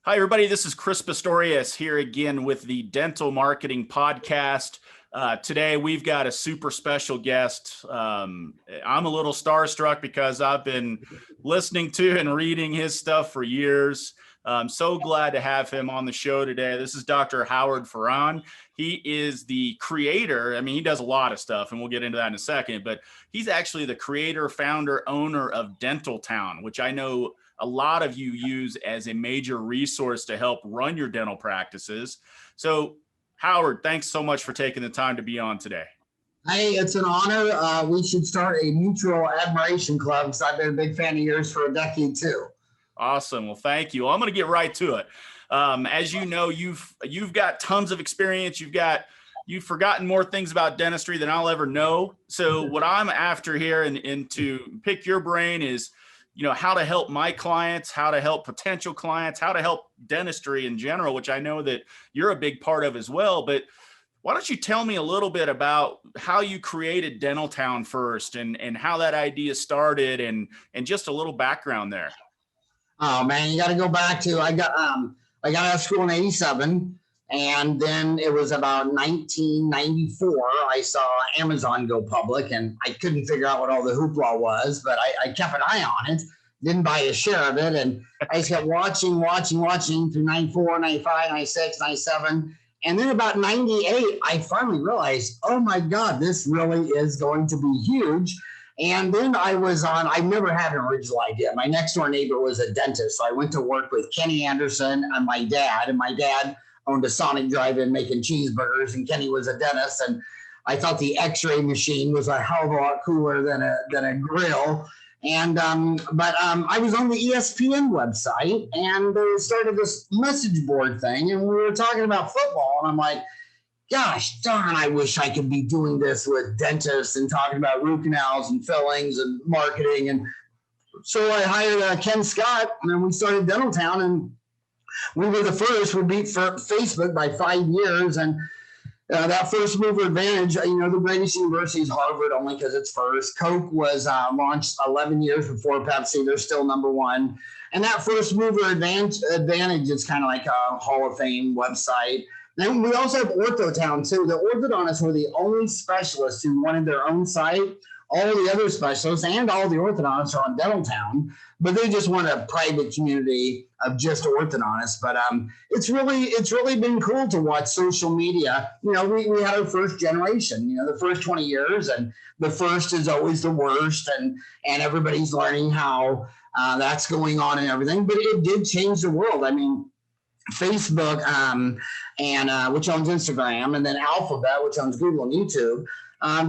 Hi, everybody. This is Chris Pistorius here again with the Dental Marketing Podcast. Today, we've got a super special guest. I'm a little starstruck because I've been listening to and reading his stuff for years. I'm so glad to have him on the show today. This is Dr. Howard Farran. He is the creator. I mean, he does a lot of stuff, and we'll get into that in a second, but he's actually the creator, founder, owner of Dental Town, which I know a lot of you use as a major resource to help run your dental practices. So, Howard, thanks so much for taking the time to be on today. Hey, it's an honor. We should start a mutual admiration club because I've been a big fan of yours for a decade too. Awesome. Well, thank you. I'm going to get right to it. As you know, you've got tons of experience. You've forgotten more things about dentistry than I'll ever know. So what I'm after here and to pick your brain is, how to help my clients, how to help potential clients, how to help dentistry in general, which I know that you're a big part of as well. But why don't you tell me a little bit about how you created Dental Town first and how that idea started and just a little background there. Oh man, you got to go back to, I got out of school in 87. And then it was about 1994, I saw Amazon go public, and I couldn't figure out what all the hoopla was, but I kept an eye on it, didn't buy a share of it. And I just kept watching through 94, 95, 96, 97. And then about 98, I finally realized, oh my God, this really is going to be huge. And then I never had an original idea. My next door neighbor was a dentist. So I went to work with Kenny Anderson and my dad owned a Sonic drive-in making cheeseburgers, and Kenny was a dentist. And I thought the X-ray machine was a hell of a lot cooler than a grill. And I was on the ESPN website, and they started this message board thing, and we were talking about football, and I'm like, gosh darn, I wish I could be doing this with dentists and talking about root canals and fillings and marketing. And so I hired Ken Scott, and then we started Dental Town, and we were the first. We beat Facebook by 5 years, and that first mover advantage. The greatest university is Harvard, only because it's first. Coke was launched 11 years before Pepsi. They're still number one, and that first mover advantage is kind of like a Hall of Fame website. Then we also have Orthotown too. The orthodontists were the only specialists who wanted their own site. All the other specialists and all the orthodontists are on Dental Town, but they just want a private community of just orthodontists. But it's really been cool to watch social media. We had our first generation, the first 20 years, and the first is always the worst, and everybody's learning how that's going on and everything. But it did change the world. I mean, Facebook which owns Instagram, and then Alphabet, which owns Google and YouTube.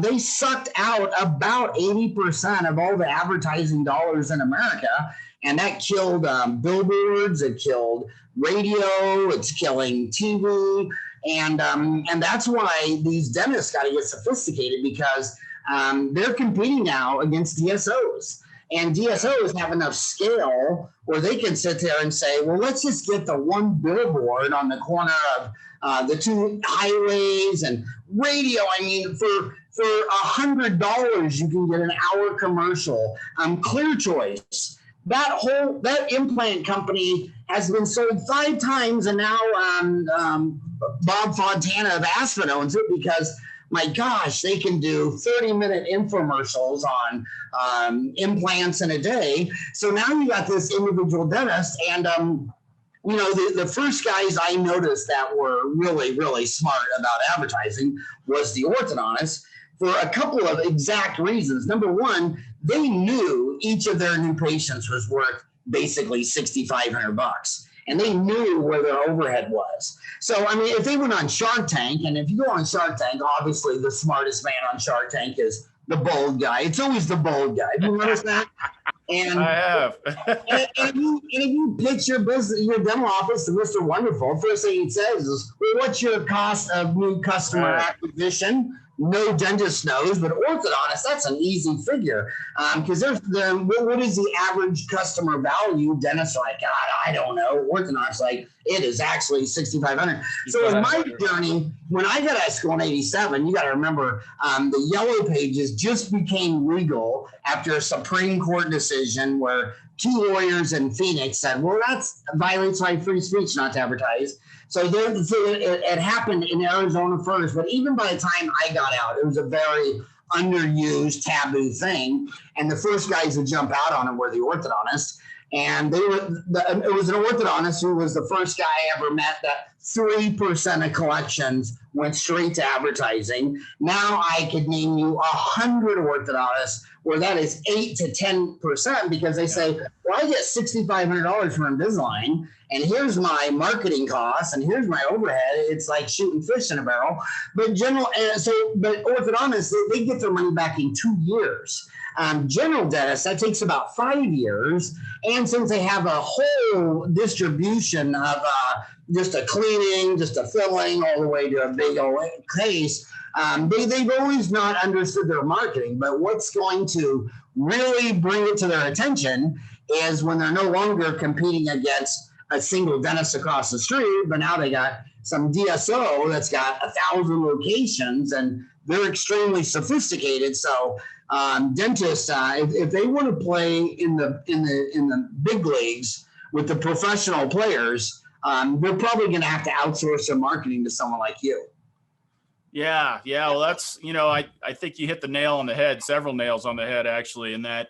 They sucked out about 80% of all the advertising dollars in America, and that killed billboards. It killed radio. It's killing TV, and that's why these dentists got to get sophisticated, because they're competing now against DSOs. And DSOs have enough scale where they can sit there and say, well, let's just get the one billboard on the corner of the two highways and radio. I mean, for $100, you can get an hour commercial. Clear Choice. That implant company has been sold 5 times, and now Bob Fontana of Aspen owns it, because my gosh, they can do 30-minute infomercials on implants in a day. So now you got this individual dentist, and the first guys I noticed that were really, really smart about advertising was the orthodontists, for a couple of exact reasons. Number one, they knew each of their new patients was worth basically $6,500. And they knew where their overhead was. So, I mean, if they went on Shark Tank, and if you go on Shark Tank, obviously the smartest man on Shark Tank is the bald guy. It's always the bald guy. Have you noticed that? And I have. and if you pitch your business, your dental office to Mr. Wonderful, first thing he says is, well, what's your cost of new customer acquisition? No dentist knows, but orthodontist, that's an easy figure. Because what is the average customer value? Dentists are like, God, I don't know. Orthodontist like, It is actually $6,500. So in my journey, when I got out of school in '87, you got to remember the Yellow Pages just became legal after a Supreme Court decision where 2 lawyers in Phoenix said, well, that's violates my free speech not to advertise. So it happened in Arizona first, but even by the time I got out, it was a very underused taboo thing. And the first guys to jump out on it were the orthodontists. And it was an orthodontist who was the first guy I ever met that 3% of collections went straight to advertising. Now I could name you 100 orthodontists where that is 8 to 10% because they say, well, I get $6,500 for Invisalign, and here's my marketing costs, and here's my overhead. It's like shooting fish in a barrel. But orthodontists, they get their money back in 2 years. General dentists, that takes about 5 years. And since they have a whole distribution of just a cleaning, just a filling, all the way to a big old case, they've always not understood their marketing. But what's going to really bring it to their attention is when they're no longer competing against a single dentist across the street, but now they got some DSO that's got 1,000 locations, and they're extremely sophisticated. So dentists, if they want to play in the big leagues with the professional players, they're probably going to have to outsource their marketing to someone like you. Yeah. Well, that's, I think you hit the nail on the head, several nails on the head, actually, in that,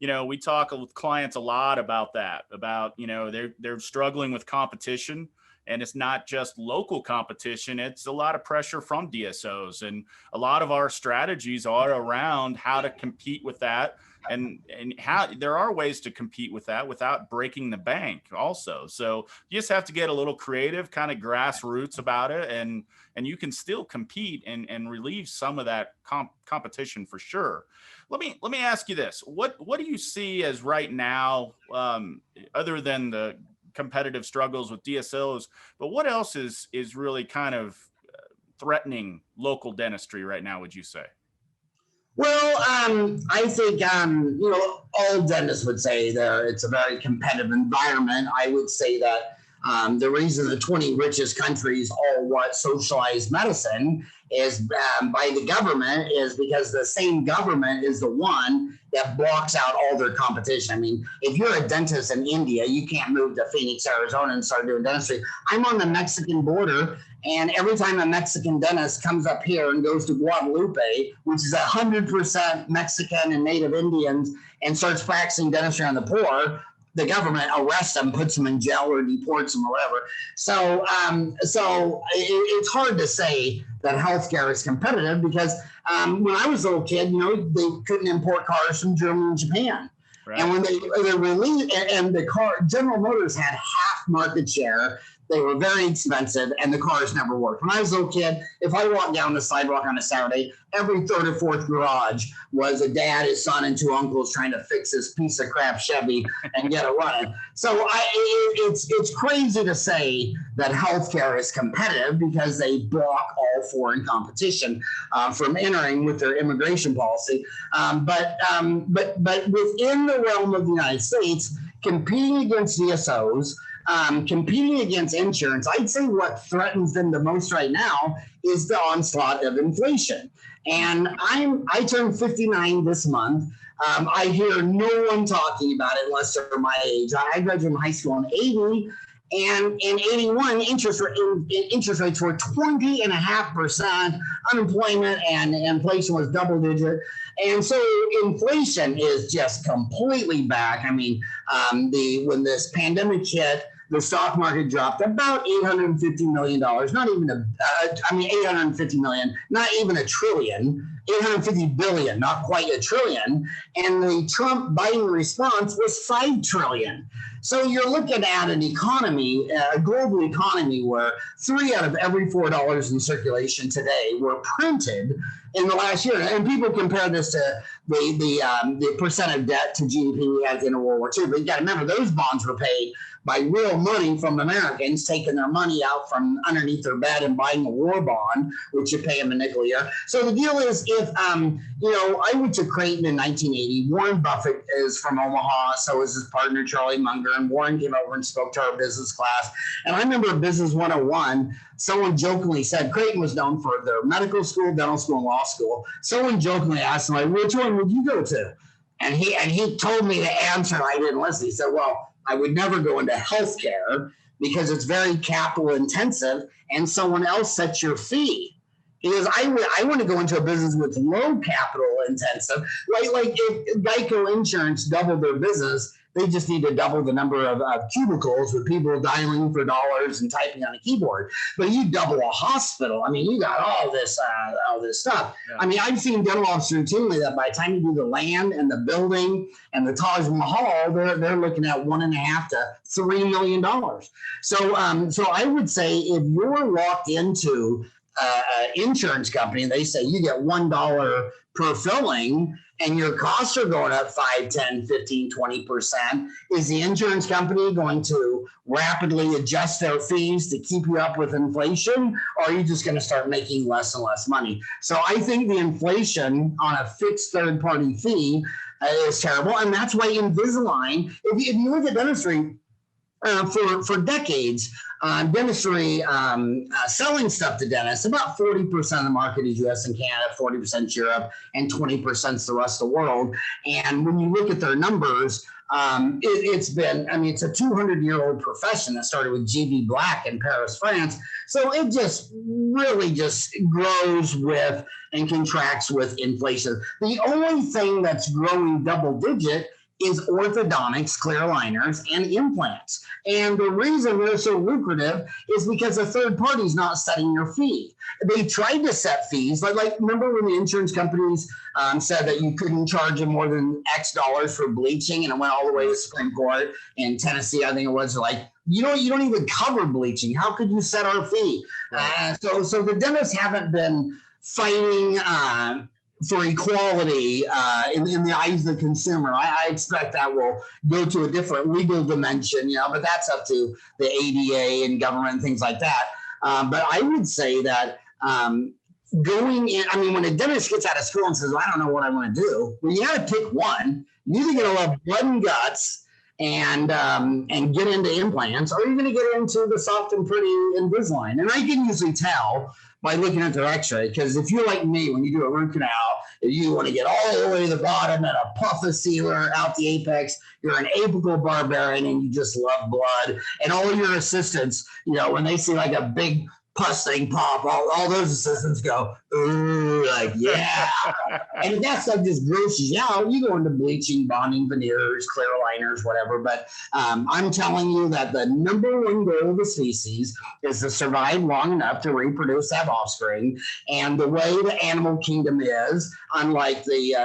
we talk with clients a lot about that, about, they're struggling with competition. And it's not just local competition. It's a lot of pressure from DSOs. And a lot of our strategies are around how to compete with that, and how there are ways to compete with that without breaking the bank also. So you just have to get a little creative, kind of grassroots about it. And you can still compete and relieve some of that competition for sure. Let me ask you this. What do you see as right now, other than the competitive struggles with DSOs, but what else is really kind of threatening local dentistry right now, would you say? Well, I think, all dentists would say it's a very competitive environment. I would say that the reason the 20 richest countries all want socialized medicine is by the government is because the same government is the one that blocks out all their competition. I mean, if you're a dentist in India, you can't move to Phoenix, Arizona and start doing dentistry. I'm on the Mexican border, and every time a Mexican dentist comes up here and goes to Guadalupe, which is 100% Mexican and native Indians, and starts practicing dentistry on the poor, the government arrests them, puts them in jail, or deports them, or whatever. So it's hard to say that healthcare is competitive because when I was a little kid, they couldn't import cars from Germany and Japan. Right. And when they released, and General Motors had half market share. They were very expensive, and the cars never worked. When I was a little kid, if I walked down the sidewalk on a Saturday, every third or fourth garage was a dad, his son, and 2 uncles trying to fix this piece of crap Chevy and get it running. So it's crazy to say that healthcare is competitive because they block all foreign competition from entering with their immigration policy. But within the realm of the United States, competing against DSOs, competing against insurance, I'd say what threatens them the most right now is the onslaught of inflation. And I turned 59 this month. I hear no one talking about it unless they're my age. I graduated from high school in '80, and in '81, interest rates were 20.5%. Unemployment and inflation was double digit. And so inflation is just completely back. I mean, when this pandemic hit, the stock market dropped about $850 million, not even 850 million, not even a trillion, 850 billion, not quite a trillion. And the Trump-Biden response was 5 trillion. So you're looking at an economy, a global economy, where 3 out of every $4 in circulation today were printed in the last year. And people compare this to the percent of debt to GDP we had in World War II. But you got to remember, those bonds were paid by real money from Americans taking their money out from underneath their bed and buying a war bond, which you pay them a nickel a year. So the deal is, if I went to Creighton in 1980. Warren Buffett is from Omaha, so is his partner Charlie Munger, and Warren came over and spoke to our business class. And I remember Business 101. Someone jokingly said Creighton was known for their medical school, dental school, and law school. Someone jokingly asked him, like, which one would you go to? And he told me the answer, and I didn't listen. He said, well, I would never go into healthcare because it's very capital intensive, and someone else sets your fee. He goes, I want to go into a business with low capital intensive. Like if Geico Insurance doubled their business, they just need to double the number of cubicles with people dialing for dollars and typing on a keyboard. But you double a hospital, I mean, you got all this stuff. Yeah. I mean, I've seen dental offices routinely that by the time you do the land and the building and the Taj Mahal, they're looking at $1.5 to $3 million. So I would say if you're locked into insurance company and they say you get $1 per filling and your costs are going up 5, 10, 15, 20%, is the insurance company going to rapidly adjust their fees to keep you up with inflation, or are you just going to start making less and less money? So I think the inflation on a fixed third-party fee is terrible, and that's why Invisalign, if you look at dentistry, for decades, dentistry selling stuff to dentists, about 40% of the market is US and Canada, 40% Europe, and 20% is the rest of the world. And when you look at their numbers, it's a 200-year-old profession that started with G.V. Black in Paris, France. So it just really just grows with and contracts with inflation. The only thing that's growing double digit is orthodontics, clear aligners, and implants. And the reason they're so lucrative is because the third party is not setting your fee. They tried to set fees, like remember when the insurance companies said that you couldn't charge them more than X dollars for bleaching, and it went all the way to Supreme Court in Tennessee, I think it was, like, you don't even cover bleaching. How could you set our fee? So the dentists haven't been fighting for equality in the eyes of the consumer. I expect that will go to a different legal dimension, but that's up to the ADA and government and things like that. But I would say that going in, when a dentist gets out of school and says, well, I don't know what I want to do, well, you got to pick one. You're either going to love blood and guts and get into implants, or you're going to get into the soft and pretty Invisalign. And I can usually tell by looking at their x-ray, because if you're like me, when you do a root canal, if you want to get all the way to the bottom and a puff of sealer out the apex, you're an apical barbarian and you just love blood. And all your assistants, when they see like a big pus thing pop, all those assistants go, ooh, like, yeah. And if that stuff just grosses you out, you go into bleaching, bonding, veneers, clear aligners, whatever. But I'm telling you that the number one goal of the species is to survive long enough to reproduce, have offspring. And the way the animal kingdom is, unlike the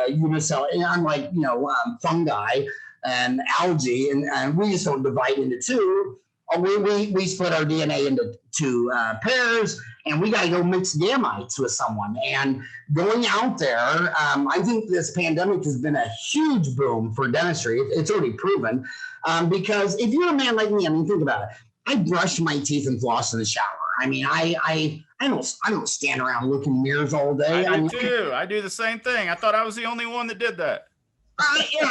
fungi and algae, and we just don't divide into two. We split our DNA into two pairs, and we got to go mix gametes with someone. And going out there, I think this pandemic has been a huge boom for dentistry. It's already proven, because if you're a man like me, think about it. I brush my teeth and floss in the shower. I don't stand around looking in mirrors all day. I do too. I do the same thing. I thought I was the only one that did that.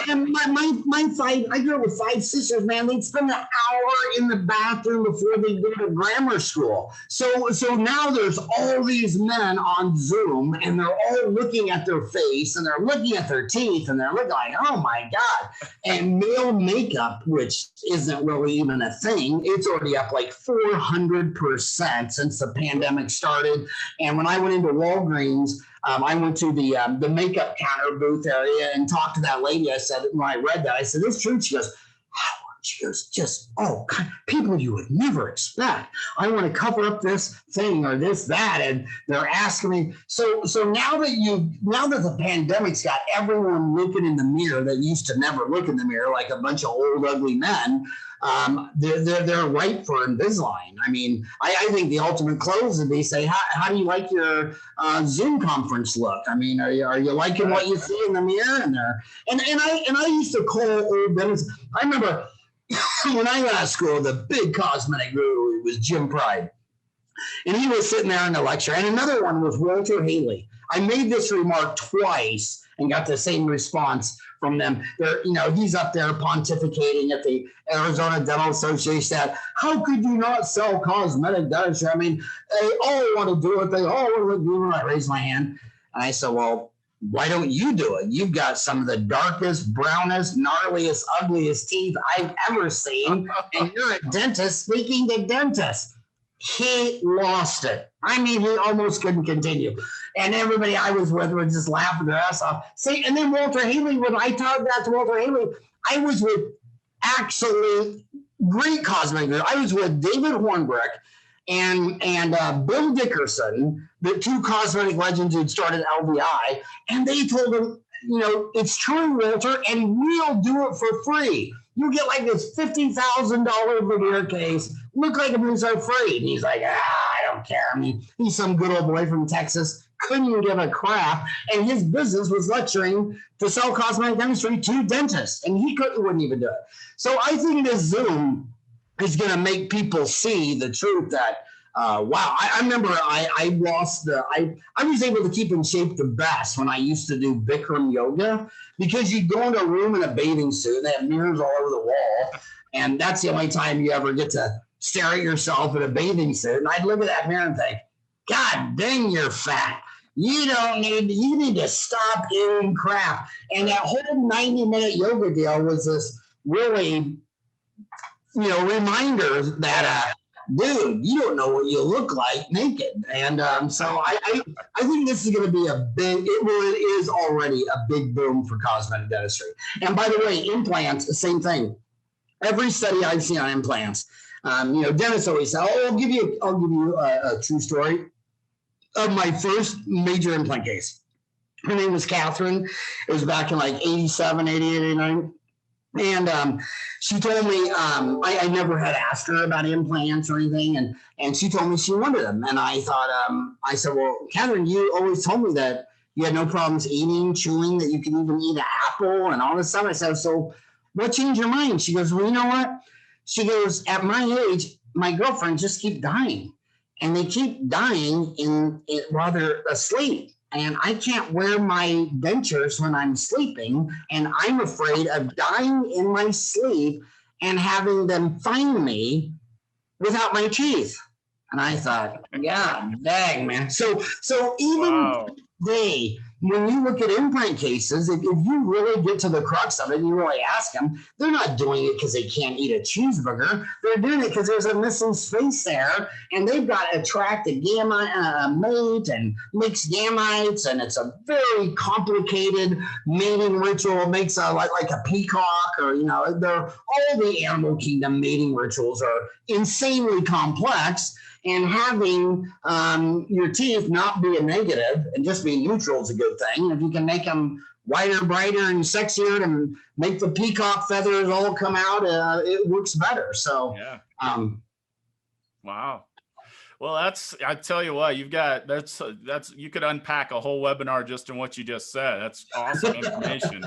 And I grew up with 5 sisters, man. They'd spend an hour in the bathroom before they go to grammar school. So now there's all these men on Zoom, and they're all looking at their face, and they're looking at their teeth, and they're looking like, oh my God. And male makeup, which isn't really even a thing, it's already up like 400% since the pandemic started. And when I went into Walgreens, I went to the makeup counter booth area and talked to that lady. I said, when I read that, I said, "This true?" She goes, "Howard." She goes, "Just, people you would never expect. I want to cover up this thing or this, that." And they're asking me. So now that the pandemic's got everyone looking in the mirror that used to never look in the mirror, like a bunch of old, ugly men, they're ripe for Invisalign. I think the ultimate close would be say, how do you like your Zoom conference look? Are you liking what you see in the mirror? And I used to call old dentists. I remember when I got out of school, the big cosmetic guru was Jim Pride. And he was sitting there in the lecture. And another one was Walter Haley. I made this remark twice and got the same response from them. He's up there pontificating at the Arizona Dental Association that how could you not sell cosmetic dentistry? I mean, they all want to do it. They all want to do it. I raised my hand. And I said, well, why don't you do it? You've got some of the darkest, brownest, gnarliest, ugliest teeth I've ever seen. And you're a dentist speaking to dentists. He lost it. I mean, he almost couldn't continue. And everybody I was with was just laughing their ass off. See, and then Walter Haley, when I talked that to Walter Haley, I was with actually great cosmetic. I was with David Hornbrick and Bill Dickerson, the two cosmetic legends who'd started LVI, and they told him, it's true, Walter, and we'll do it for free. You get like this $50,000 veneer case, look like a moose are free. And he's like, I don't care. I mean, he's some good old boy from Texas, couldn't give a crap. And his business was lecturing to sell cosmetic dentistry to dentists. And he wouldn't even do it. So I think this Zoom is going to make people see the truth that, wow, I remember I was able to keep in shape the best when I used to do Bikram yoga, because you'd go into a room in a bathing suit and they have mirrors all over the wall. And that's the only time you ever get to stare at yourself in a bathing suit. And I'd look at that mirror and think, God dang, you're fat. You need to stop eating crap. And that whole 90-minute yoga deal was this really, reminder that, dude, you don't know what you look like naked. And so I think this is going to be it is already a big boom for cosmetic dentistry. And by the way, implants, the same thing. Every study I've seen on implants, dentists always say, I'll give you a true story of my first major implant case. Her name was Catherine. It was back in like 87, 88, 89. And she told me, I never had asked her about implants or anything. And she told me she wanted them. And I thought, I said, well, Catherine, you always told me that you had no problems eating, chewing, that you can even eat an apple and all this stuff. I said, so what changed your mind? She goes, well, you know what? She goes, at my age, my girlfriends just keep dying. And they keep dying while they're asleep. And I can't wear my dentures when I'm sleeping. And I'm afraid of dying in my sleep and having them find me without my teeth. And I thought, yeah, dang, man. So even today, when you look at implant cases, if you really get to the crux of it and you really ask them, they're not doing it because they can't eat a cheeseburger. They're doing it because there's a missing space there, and they've got to attract a mate and mix gametes, and it's a very complicated mating ritual. It makes like a peacock, or all the animal kingdom mating rituals are insanely complex. And having your teeth not be a negative and just be neutral is a good thing. And if you can make them whiter, brighter, and sexier, and make the peacock feathers all come out, it works better. So, yeah. Wow. Well, I tell you what, you could unpack a whole webinar just in what you just said. That's awesome information.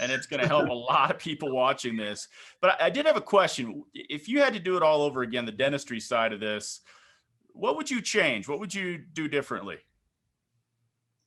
And it's going to help a lot of people watching this. But I did have a question. If you had to do it all over again, the dentistry side of this, what would you change? What would you do differently?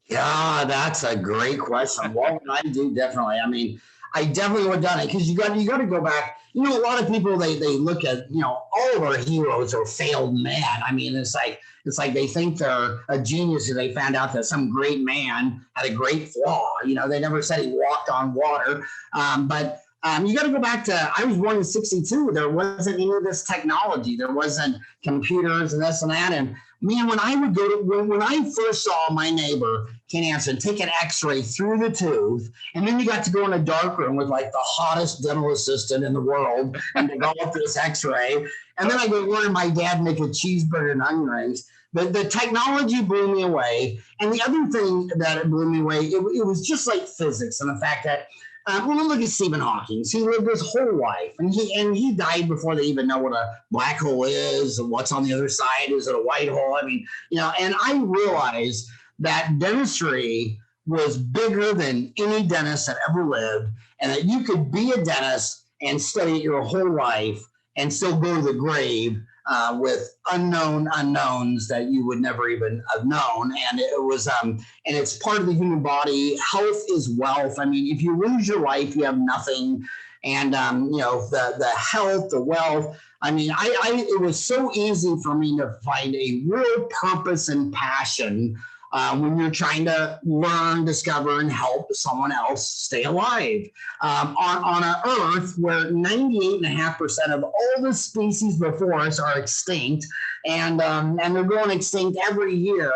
Yeah, that's a great question. What would I do differently? I mean, I definitely would have done it, because you got to go back. A lot of people, they look at, all of our heroes are failed men. I mean, it's like they think they're a genius because they found out that some great man had a great flaw. They never said he walked on water. But you got to go back to, I was born in 62. There wasn't any of this technology. There wasn't computers and this and that. And man, when I first saw my neighbor, Ken Anson, take an x-ray through the tooth, and then you got to go in a dark room with like the hottest dental assistant in the world and develop this x-ray. And then I go learn my dad make a cheeseburger and onion rings. The technology blew me away. And the other thing that it blew me away, it was just like physics, and the fact that, look at Stephen Hawking. He lived his whole life, and he died before they even know what a black hole is and what's on the other side. Is it a white hole? I mean, and I realized that dentistry was bigger than any dentist that ever lived, and that you could be a dentist and study it your whole life and still go to the grave with unknown unknowns that you would never even have known. And it was, and it's part of the human body. Health is wealth. I mean, if you lose your life, you have nothing. And, the health, the wealth, I mean, it was so easy for me to find a real purpose and passion when you're trying to learn, discover, and help someone else stay alive. On an Earth where 98.5% of all the species before us are extinct, and they're going extinct every year,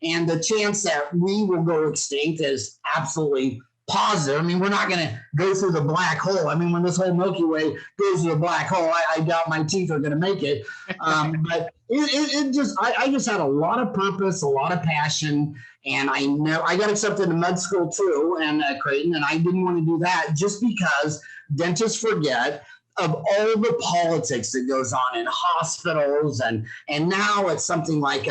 and the chance that we will go extinct is absolutely positive. I mean, we're not going to go through the black hole. I mean, when this whole Milky Way goes through the black hole, I doubt my teeth are going to make it. But I just had a lot of purpose, a lot of passion. And I got accepted to med school too, and at Creighton, and I didn't want to do that just because dentists forget of all the politics that goes on in hospitals, and now it's something like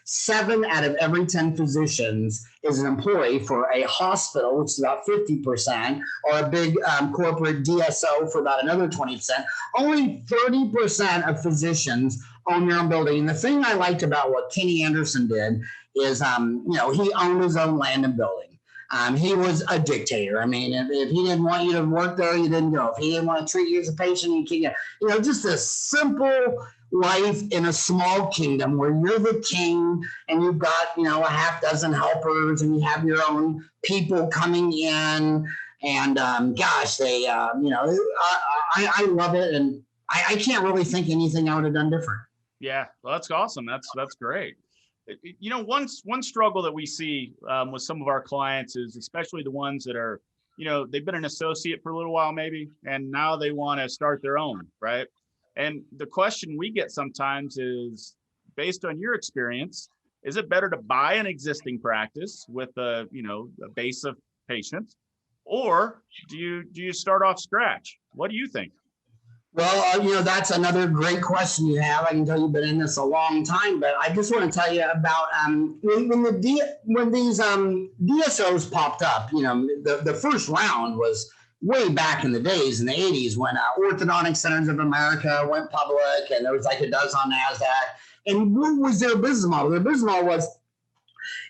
7 out of every 10 physicians is an employee for a hospital, which is about 50%, or a big corporate DSO for about another 20%. Only 30% of physicians own their own building. And the thing I liked about what Kenny Anderson did is, he owned his own land and building. He was a dictator. I mean, if he didn't want you to work there, you didn't go. If he didn't want to treat you as a patient, just a simple life in a small kingdom where you're the king and you've got, a half dozen helpers and you have your own people coming in. And I love it. And I can't really think anything I would have done different. Yeah, well, that's awesome. That's great. One struggle that we see with some of our clients is, especially the ones that are, they've been an associate for a little while maybe, and now they want to start their own, right? And the question we get sometimes is, based on your experience, is it better to buy an existing practice with a base of patients, or do you start off scratch? What do you think? Well, that's another great question you have. I can tell you've been in this a long time, but I just want to tell you about when these DSOs popped up. The first round was way back in the days in the 80s when Orthodontic Centers of America went public, and there was like a dozen on NASDAQ. And what was their business model? Their business model was,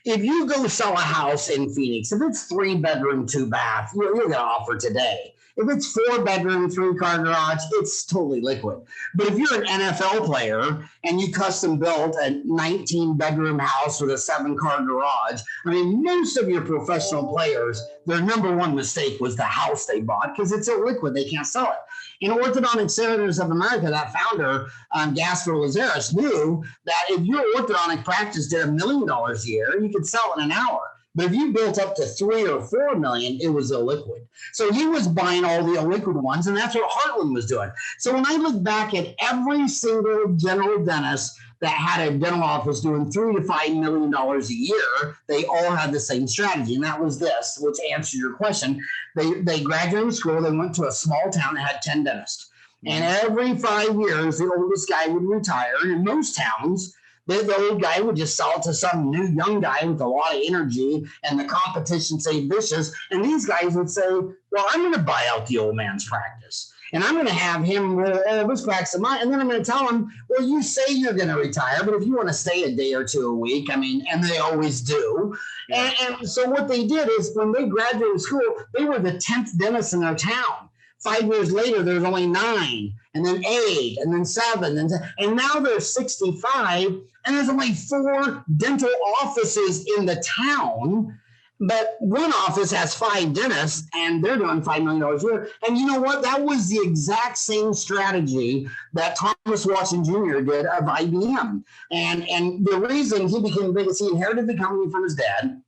if you go sell a house in Phoenix, if it's 3-bedroom, 2-bath, you're going to offer today. If it's 4-bedroom, 3-car garage, it's totally liquid. But if you're an NFL player and you custom built a 19-bedroom house with a 7-car garage, I mean, most of your professional players, their number one mistake was the house they bought because it's illiquid. They can't sell it. In Orthodontic Centers of America, that founder, Gaspar Lazaris, knew that if your orthodontic practice did $1 million a year, you could sell it in an hour. But if you built up to 3 or 4 million, it was illiquid. So he was buying all the illiquid ones, and that's what Heartland was doing. So when I look back at every single general dentist that had a dental office doing $3 to $5 million a year, they all had the same strategy, and that was this, which answers your question. They graduated school, they went to a small town that had 10 dentists. And every 5 years, the oldest guy would retire. And in most towns, the old guy would just sell it to some new young guy with a lot of energy, and the competition stayed vicious. And these guys would say, well, I'm going to buy out the old man's practice, and I'm going to have him roll all his practice of mine. And then I'm going to tell him, well, you say you're going to retire, but if you want to stay a day or two a week, I mean, and they always do. And so what they did is when they graduated school, they were the 10th dentist in their town. 5 years later, there's only 9, and then 8, and then 7, and now there's 65, and there's only 4 dental offices in the town. But one office has 5 dentists, and they're doing $5 million a year. And you know what? That was the exact same strategy that Thomas Watson Jr. did of IBM. And the reason he became big is he inherited the company from his dad.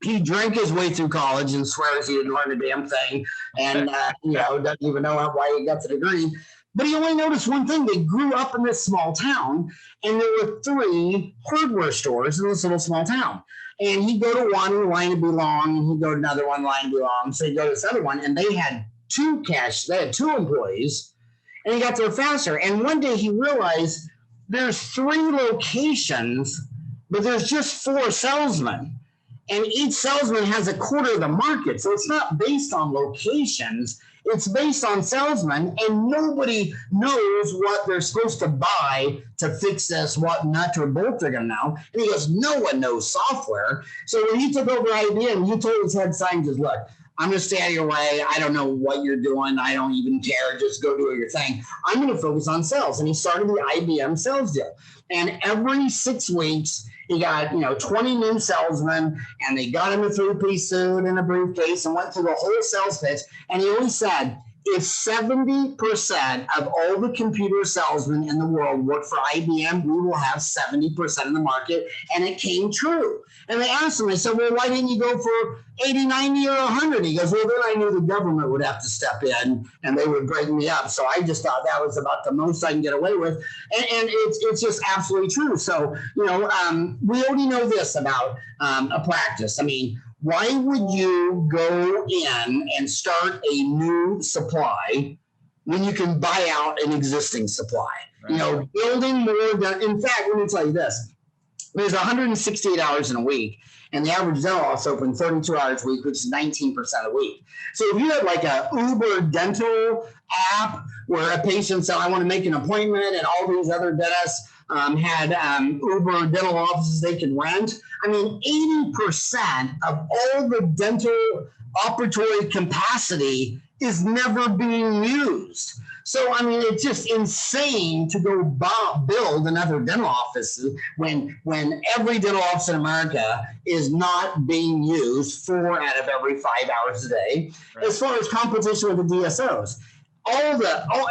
He drank his way through college and swears he didn't learn a damn thing, and doesn't even know why he got the degree. But he only noticed one thing: they grew up in this small town, and there were 3 hardware stores in this little small town. And he'd go to one, the line would be long, and he'd go to another one, the line would be long. So he'd go to this other one, and they had 2 employees, and he got there faster. And one day he realized there's 3 locations, but there's just 4 salesmen. and each salesman has a quarter of the market. So it's not based on locations. It's based on salesmen, and nobody knows what they're supposed to buy to fix this, what nut or bolt they're going to know. And he goes, no one knows software. So when he took over IBM, he told his head scientist, look, I'm going to stay out of your way. I don't know what you're doing. I don't even care. Just go do your thing. I'm going to focus on sales. And he started the IBM sales deal. And every 6 weeks, he got, 20 new salesmen, and they got him a 3-piece suit and a briefcase and went through the whole sales pitch. And he always said, if 70% of all the computer salesmen in the world work for IBM, we will have 70% of the market. And it came true. And they asked him, they said, well, why didn't you go for 80, 90, or 100? He goes, well, then I knew the government would have to step in and they would break me up. So I just thought that was about the most I can get away with. And it's just absolutely true. So, we already know this about a practice. I mean, why would you go in and start a new supply when you can buy out an existing supply? Right. Building more than, in fact, let me tell you this. There's 168 hours in a week, and the average dental office open 32 hours a week, which is 19% a week. So if you had like a Uber dental app where a patient said, I want to make an appointment, and all these other dentists had Uber dental offices they could rent. I mean, 80% of all the dental operatory capacity is never being used. So, I mean, it's just insane to go build another dental office when every dental office in America is not being used 4 out of every 5 hours a day. Right. As far as competition with the DSOs,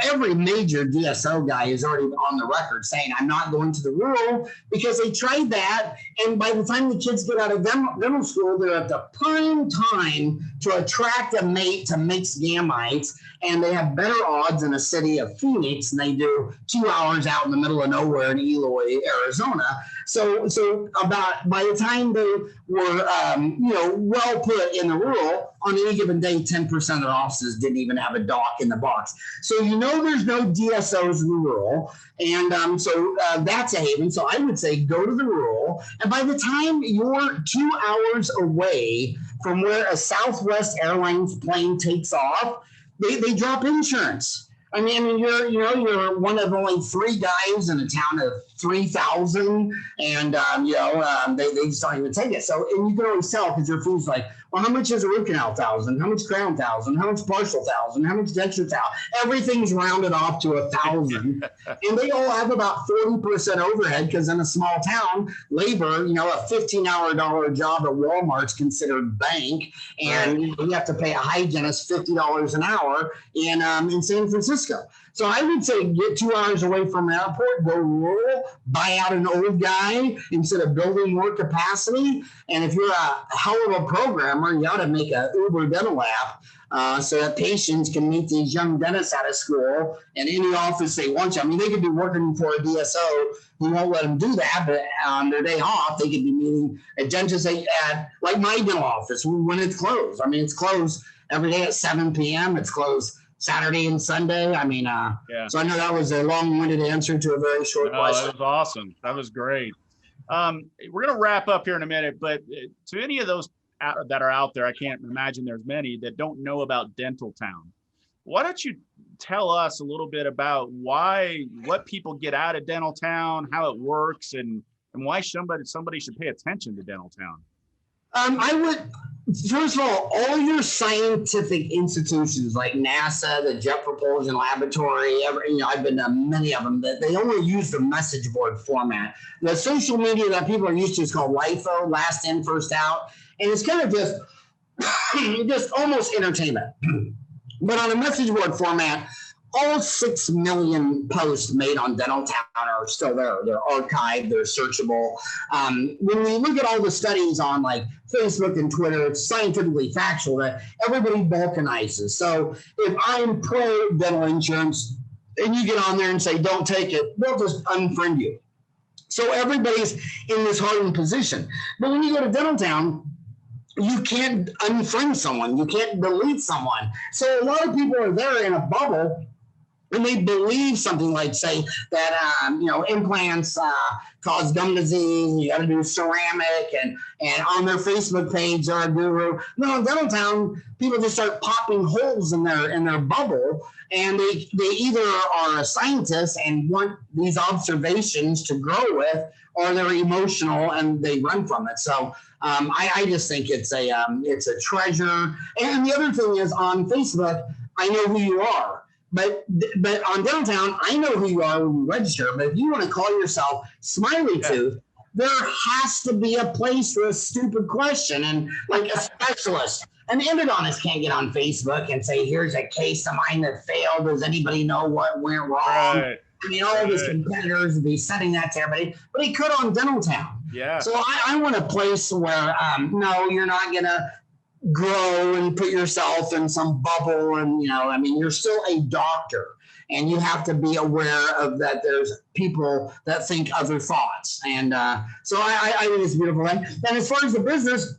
every major DSO guy is already on the record saying, I'm not going to the rural, because they tried that. And by the time the kids get out of dental school, they're at the prime time to attract a mate to mix gametes. And they have better odds in a city of Phoenix than they do 2 hours out in the middle of nowhere in Eloy, Arizona. So about by the time they were, well put in the rural, on any given day, 10% of their offices didn't even have a dock in the box. So there's no DSOs in the rural, and so that's a haven. So I would say go to the rural, and by the time you're 2 hours away from where a Southwest Airlines plane takes off, they drop insurance. I mean, you're one of only 3 guys in a town of 3,000, and they just don't even take it. So, and you can always tell because your food's like, well, how much is a root canal 1,000? How much crown 1,000? How much partial 1,000? How much denture 1,000? Everything's rounded off to 1,000, and they all have about 40% overhead because in a small town, labor, a $15-hour job at Walmart's considered bank, and you have to pay a hygienist $50 an hour in San Francisco. So I would say get 2 hours away from the airport, go rural, buy out an old guy instead of building more capacity. And if you're a hell of a programmer, you ought to make an Uber dental app so that patients can meet these young dentists out of school in any office they want you. I mean, they could be working for a DSO who won't let them do that, but on their day off, they could be meeting a dentist at like my dental office when it's closed. I mean, it's closed every day at 7 p.m. It's closed Saturday and Sunday. I mean, So I know that was a long-winded answer to a very short question. That was awesome. That was great. We're going to wrap up here in a minute, but to any of those that are out there, I can't imagine there's many that don't know about Dental Town. Why don't you tell us a little bit about what people get out of Dental Town, how it works, and why somebody should pay attention to Dental Town? I would, first of all your scientific institutions like NASA, the Jet Propulsion Laboratory, I've been to many of them, that they only use the message board format. The social media that people are used to is called LIFO, last in, first out. And it's kind of just almost entertainment. But on a message board format, all 6 million posts made on Dental Town are still there. They're archived, they're searchable. When we look at all the studies on like Facebook and Twitter, it's scientifically factual that everybody balkanizes. So if I'm pro dental insurance and you get on there and say, don't take it, they'll just unfriend you. So everybody's in this hardened position. But when you go to Dental Town, you can't unfriend someone. You can't delete someone. So a lot of people are there in a bubble. when they believe something like, say, that implants cause gum disease, you got to do ceramic, and on their Facebook page they're a guru. No, in Dental Town, people just start popping holes in their bubble, and they either are a scientist and want these observations to grow with, or they're emotional and they run from it. So I just think it's a treasure. And the other thing is, on Facebook, I know who you are. But on Dental Town, I know who you are when you register. But if you want to call yourself Smiley Tooth, there has to be a place for a stupid question, and like a specialist. An endodontist can't get on Facebook and say, here's a case of mine that failed. Does anybody know what went wrong? Right. I mean, all of his competitors would be sending that to everybody, but he could on Dental Town. Yeah. So I want a place where, no, you're not going to grow and put yourself in some bubble. And, you're still a doctor, and you have to be aware of that. There's people that think other thoughts. And so I think it's beautiful. And as far as the business,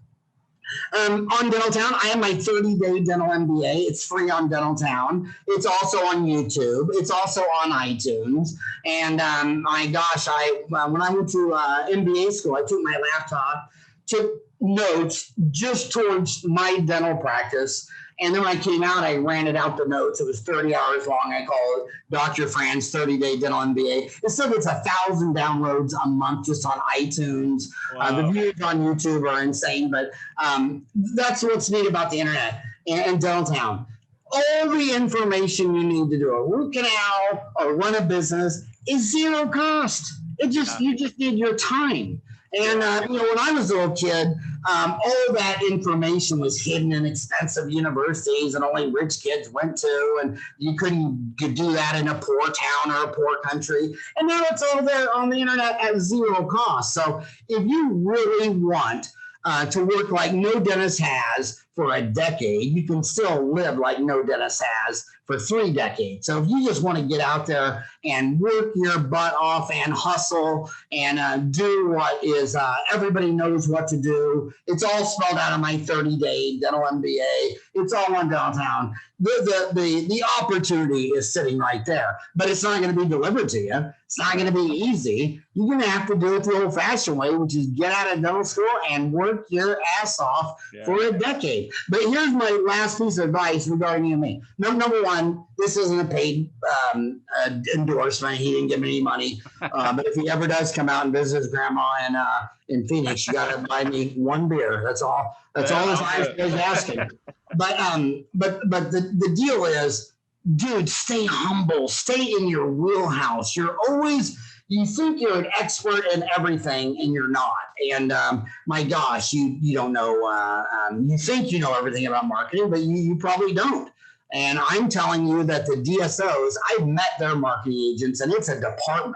on Dental Town, I have my 30-day dental MBA. It's free on Dental Town. It's also on YouTube. It's also on iTunes. And my gosh, when I went to MBA school, I took my laptop, took notes just towards my dental practice. And then when I came out, I ran it out the notes. It was 30 hours long. I call it Dr. Fran's 30-day dental MBA. It still gets 1,000 downloads a month just on iTunes. Wow. The views on YouTube are insane, but that's what's neat about the internet and Dental Town. All the information you need to do a root canal or run a business is zero cost. You just need your time. And, when I was a little kid, all that information was hidden in expensive universities and only rich kids went to, and you couldn't do that in a poor town or a poor country. And now it's all there on the internet at zero cost. So if you really want to work like no dentist has for a decade, you can still live like no dentist has for 3 decades. So if you just want to get out there and work your butt off and hustle and do what is everybody knows what to do, it's all spelled out of my 30-day dental MBA. It's all on Dental Town. The opportunity is sitting right there, but it's not going to be delivered to you. It's not going to be easy. You're going to have to do it the old-fashioned way, which is get out of dental school and work your ass off for a decade. But here's my last piece of advice regarding you and me. Number one, this isn't a paid endorsement. He didn't give me any money. But if he ever does come out and visit his grandma in Phoenix, you got to buy me 1 beer. That's all. That's all this guy is asking. But the deal is, dude, stay humble. Stay in your wheelhouse. You think you're an expert in everything, and you're not. And my gosh, you don't know. You think you know everything about marketing, but you probably don't. And I'm telling you that the DSOs, I've met their marketing agents, and it's a department.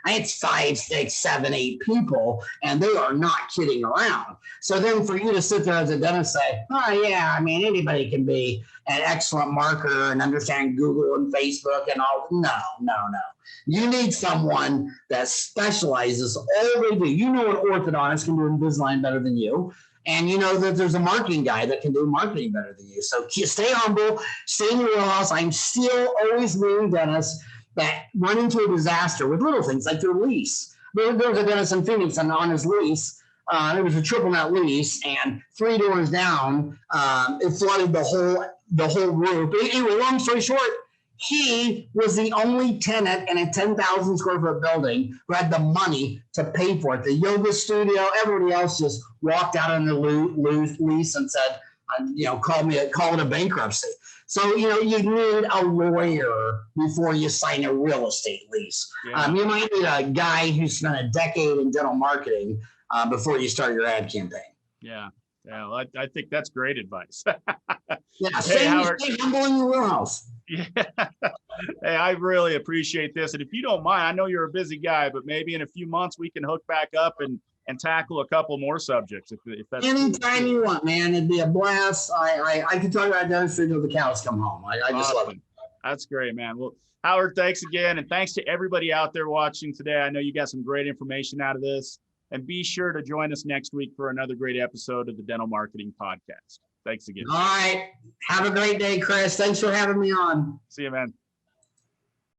It's 5, 6, 7, 8 people, and they are not kidding around. So then for you to sit there as a dentist say, oh yeah, anybody can be an excellent marketer and understand Google and Facebook and all. No. You need someone that specializes all they do. You know an orthodontist can do Invisalign better than you. And you know that there's a marketing guy that can do marketing better than you. So stay humble, stay in your wheelhouse. I'm still always meeting dentists that run into a disaster with little things like their lease. There was a dentist in Phoenix, and on his lease, it was a triple net lease, and 3 doors down, it flooded the whole roof. Anyway, long story short, he was the only tenant in a 10,000 square foot building who had the money to pay for it. The yoga studio, everybody else just walked out on the lease and said, call it a bankruptcy. So, you need a lawyer before you sign a real estate lease. Yeah. You might need a guy who spent a decade in dental marketing before you start your ad campaign. Yeah. Well, I think that's great advice. Yeah, Hey, Howard. stay humble in your wheelhouse. Yeah. Hey, I really appreciate this. And if you don't mind, I know you're a busy guy, but maybe in a few months we can hook back up and tackle a couple more subjects. If that's anytime you want, man, it'd be a blast. I can talk about dentistry till the cows come home. I just love it. That's great, man. Well, Howard, thanks again. And thanks to everybody out there watching today. I know you got some great information out of this. And be sure to join us next week for another great episode of the Dental Marketing Podcast. Thanks again. All right. Have a great day, Chris. Thanks for having me on. See you, man.